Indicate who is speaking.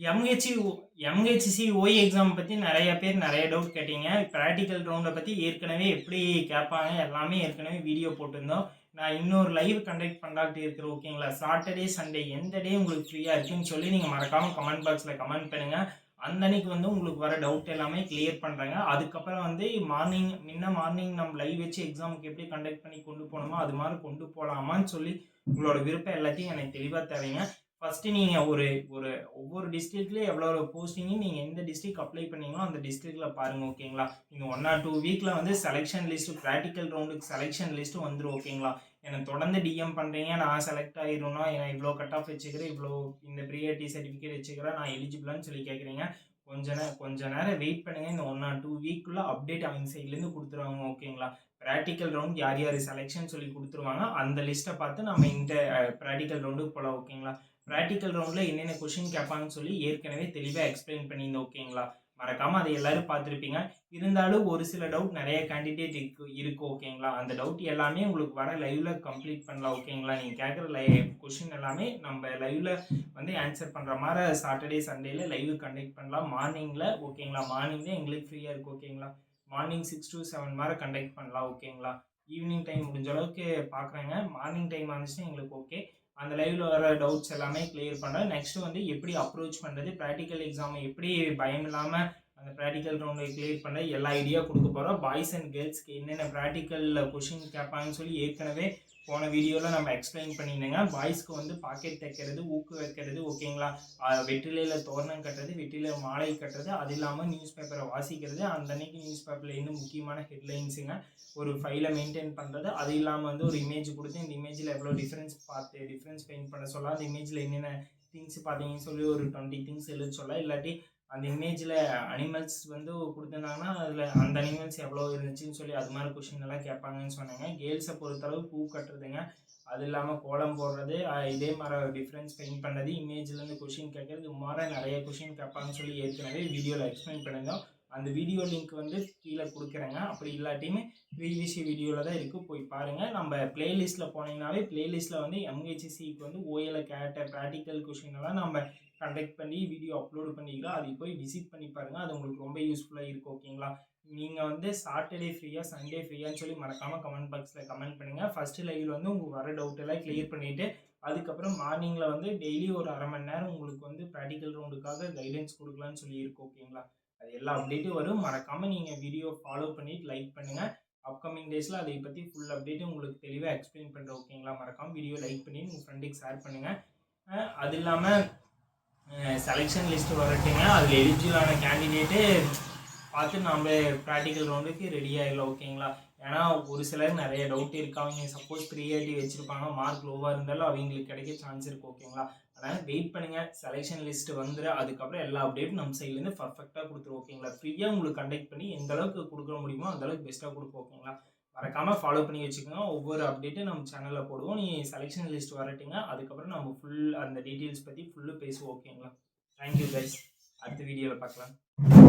Speaker 1: MHC எம்ஹெச்சிசி OE exam பற்றி நிறைய பேர் நிறைய டவுட் கேட்டீங்க. ப்ராக்டிக்கல் ரவுண்டை பற்றி ஏற்கனவே எப்படி கேட்பாங்க எல்லாமே ஏற்கனவே வீடியோ போட்டிருந்தோம். நான் இன்னொரு லைவ் கண்டக்ட் பண்ணலான்ட்டு இருக்கிறேன். ஓகேங்களா? சாட்டர்டே சண்டே எந்த டே உங்களுக்கு ஃப்ரீயாக இருக்குன்னு சொல்லி நீங்கள் மறக்காமல் கமெண்ட் பாக்ஸில் கமெண்ட் பண்ணுங்கள். அந்த அன்னைக்கு வந்து உங்களுக்கு வர டவுட் எல்லாமே கிளியர் பண்ணுறாங்க. அதுக்கப்புறம் வந்து மார்னிங் நம்ம லைவ் வச்சு எக்ஸாமுக்கு எப்படி கண்டக்ட் பண்ணி கொண்டு போகணுமோ அது மாதிரி கொண்டு போகலாமான்னு சொல்லி உங்களோட விருப்பம் எல்லாத்தையும் எனக்கு தெளிவாக தேவைங்க. ஃபஸ்ட்டு நீங்கள் ஒவ்வொரு டிஸ்ட்ரிக்ட்லேயும் எவ்வளோ போஸ்டிங்கு நீங்கள் எந்த டிஸ்ட்ரிக் அப்ளை பண்ணீங்களோ அந்த டிஸ்ட்ரிக்டில் பாருங்கள். ஓகேங்களா? நீங்கள் 1 or 2 வீக்கில் வந்து செலெக்ஷன் லிஸ்ட்டு ப்ராக்டிக்கல் ரவுண்டுக்கு செலெக்ஷன் லிஸ்ட்டு வந்துடும். ஓகேங்களா? எனக்கு தொடர்ந்து டிஎம் பண்ணுறீங்க, நான் செலக்ட் ஆகிடணும்னா நான் இவ்வளோ கட் ஆஃப் வச்சுக்கிறேன், இவ்வளோ இந்த ப்ரியாரிட்டி சர்டிஃபிகேட் வச்சுக்கிறேன், நான் எலிஜிபிளான்னு சொல்லி கேட்குறீங்க. கொஞ்ச நேரம் வெயிட் பண்ணுங்கள். இந்த 1 or 2 வீக்குள்ளே அப்டேட் அவங்க சைட்லேருந்து கொடுத்துருவாங்க. ஓகேங்களா? ப்ராக்டிக்கல் ரவுண்ட் யார் யார் செலெக்ஷன் சொல்லி கொடுத்துருவாங்க. அந்த லிஸ்ட்டை பார்த்து நம்ம இந்த ப்ராக்டிக்கல் ரவுண்டுக்கு போகலாம். ஓகேங்களா? ப்ராக்டிக்கல் ரவுண்டில் என்னென்ன கொஷின் கேட்பாங்கன்னு சொல்லி ஏற்கனவே தெளிவாக எக்ஸ்பிளைன் பண்ணியிருந்தோம். ஓகேங்களா? மறக்காமல் அதை எல்லோரும் பார்த்துருப்பீங்க. இருந்தாலும் ஒரு சில டவுட் நிறைய கேண்டிடேட் இருக்கு. ஓகேங்களா? அந்த டவுட் எல்லாமே உங்களுக்கு வர லைவ்ல கம்ப்ளீட் பண்ணலாம். ஓகேங்களா? நீங்கள் கேட்குற கொஷின் எல்லாமே நம்ம லைவ்ல வந்து ஆன்சர் பண்ணுற மாதிரி சாட்டர்டே சண்டேல லைவ் கண்டக்ட் பண்ணலாம் மார்னிங்கில். ஓகேங்களா? மார்னிங் எங்களுக்கு ஃப்ரீயாக இருக்குது. ஓகேங்களா? மார்னிங் 6 to 7 மாதிரி கண்டக்ட் பண்ணலாம். ஓகேங்களா? ஈவினிங் டைம் முடிஞ்ச அளவுக்கு பார்க்குறேங்க. மார்னிங் டைம் வந்துச்சுன்னா எங்களுக்கு ஓகே. அந்த லைவ்ல வர டவுட்ஸ் எல்லாமே கிளியர் பண்ணுறேன். நெக்ஸ்ட் வந்து எப்படி அப்ரோச் பண்ணுறது, ப்ராக்டிக்கல் எக்ஸாமை எப்படி பயம் இல்லாமல் அந்த ப்ராக்டிக்கல் ரவுண்டை கிளியர் பண்ண எல்லா ஐடியா கொடுக்க போகிறோம். பாய்ஸ் அண்ட் கேர்ள்ஸ்க்கு என்னென்ன ப்ராக்டிக்கலில் கொஷின் கேட்பாங்கன்னு சொல்லி ஏற்கனவே போன வீடியோவில் நம்ம எக்ஸ்பிளைன் பண்ணியிருந்தேங்க. பாய்ஸ்க்கு வந்து பாக்கெட் தைக்கிறது, ஊக்கு வைக்கிறது, ஓகேங்களா? வெற்றிலையில் தோரணம் கட்டுறது, வெற்றிலையில் மாலை கட்டுறது, அது இல்லாமல் நியூஸ் பேப்பரை வாசிக்கிறது, அந்த அன்னைக்கு நியூஸ் பேப்பரில் இன்னும் முக்கியமான ஹெட்லைன்ஸுங்க ஒரு ஃபைலை மெயின்டைன் பண்ணுறது, அது இல்லாமல் வந்து ஒரு இமேஜ் கொடுத்து இந்த இமேஜில் எவ்வளோ டிஃப்ரென்ஸ் பெயிண்ட் பண்ண சொல்லலாம். அந்த இமேஜில் என்னென்ன திங்ஸ் பார்த்தீங்கன்னு சொல்லி ஒரு 20 திங்ஸ் எழுத சொல்லலாம். இல்லாட்டி அந்த இமேஜில் அனிமல்ஸ் வந்து கொடுத்துருந்தாங்கன்னா அதில் அந்த அனிமல்ஸ் எவ்வளோ இருந்துச்சுன்னு சொல்லி அது மாதிரி கொஷின் எல்லாம் கேட்பாங்கன்னு சொன்னாங்க. கேர்ள்ஸை பொறுத்தளவு பூ கட்டுறதுங்க, அது இல்லாமல் கோலம் போடுறது, இதே மாதிரி டிஃப்ரென்ஸ் பெயிண்ட் பண்ணுறது, இமேஜ்லேருந்து கொஷின் கேட்குறது, இது மாதிரி நிறைய கொஷின் கேட்பாங்கன்னு சொல்லி ஏற்கனவே வீடியோவில் எக்ஸ்பிளைன் பண்ணியிருந்தோம். அந்த வீடியோ லிங்க் வந்து கீழே கொடுக்குறேங்க. அப்படி இல்லாட்டியுமே ப்ரீவியஸ் வீடியோவில் தான் இருக்குது, போய் பாருங்கள். நம்ம பிளேலிஸ்ட்டில் போனீங்கன்னாவே பிளேலிஸ்ட்டில் வந்து எம்ஹெச்சிசிக்கு வந்து ஓஎல்ல கேட்ட ப்ராக்டிக்கல் கொஷின் எல்லாம் நம்ம கண்டக்ட் பண்ணி வீடியோ அப்லோடு பண்ணிக்கலாம். அதை போய் விசிட் பண்ணி பாருங்கள். அது உங்களுக்கு ரொம்ப யூஸ்ஃபுல்லாக இருக்கும். ஓகேங்களா? நீங்கள் வந்து சாட்டர்டே ஃப்ரீயாக சண்டே ஃப்ரீயான்னு சொல்லி மறக்காமல் கமெண்ட் பாக்ஸில் கமெண்ட் பண்ணுங்கள். ஃபஸ்ட்டு லைவில் வந்து உங்களுக்கு வர டவுட் எல்லாம் கிளியர் பண்ணிவிட்டு அதுக்கப்புறம் மார்னிங்கில் வந்து டெய்லி ஒரு அரை மணி நேரம் உங்களுக்கு வந்து ப்ராக்டிக்கல் ரவுண்டுக்காக கைடன்ஸ் கொடுக்கலான்னு சொல்லியிருக்கோம். ஓகேங்களா? அது எல்லா அப்டேட்டும் வரும். மறக்காமல் நீங்கள் வீடியோ ஃபாலோ பண்ணிவிட்டு லைக் பண்ணுங்கள். அப்கமிங் டேஸில் அதை பற்றி ஃபுல் அப்டேட்டு உங்களுக்கு தெளிவாக எக்ஸ்பிளைன் பண்ணுறேன். ஓகேங்களா? மறக்காமல் வீடியோ லைக் பண்ணி உங்கள் ஃப்ரெண்டுக்கு ஷேர் பண்ணுங்கள். அது இல்லாமல் செலெக்ஷன் லிஸ்ட்டு வரட்டுங்க. அதில் எலிஜிபிளான கேண்டிடேட்டு பார்த்து நம்ம ப்ராக்டிக்கல் ரவுண்டுக்கு ரெடி ஆகிடலாம். ஓகேங்களா? ஏன்னா ஒரு சிலர் நிறைய டவுட் இருக்குது. அவங்க சப்போஸ் ப்ரியாரிட்டி வச்சுருப்பாங்க, மார்க் லோவாக இருந்தாலும் அவங்களுக்கு கிடைக்க சான்ஸ் இருக்குது. ஓகேங்களா? அதனால் வெயிட் பண்ணுங்கள். செலெக்ஷன் லிஸ்ட்டு வந்துடும். அதுக்கப்புறம் எல்லா அப்டேட்டும் நம்ம சைட்லேருந்து பர்ஃபெக்டாக கொடுத்துருவோம். ஓகேங்களா? ஃப்ரீயாக உங்களுக்கு கண்டக்ட் பண்ணி எந்த அளவுக்கு கொடுக்க முடியுமோ அந்தளவுக்கு பெஸ்ட்டாக கொடுப்போம். ஓகேங்களா? மறக்காமல் ஃபாலோ பண்ணி வச்சுக்கோங்க. ஒவ்வொரு அப்டேட்டும் நம்ம சேனலில் போடுவோம். நீங்கள் செலெக்ஷன் லிஸ்ட் வரட்டுங்க. அதுக்கப்புறம் நம்ம ஃபுல் அந்த டீட்டெயில்ஸ் பற்றி ஃபுல்லு பேசுவோம். ஓகேங்களா? Thank you guys. அடுத்த வீடியோவில் பார்க்கலாம்.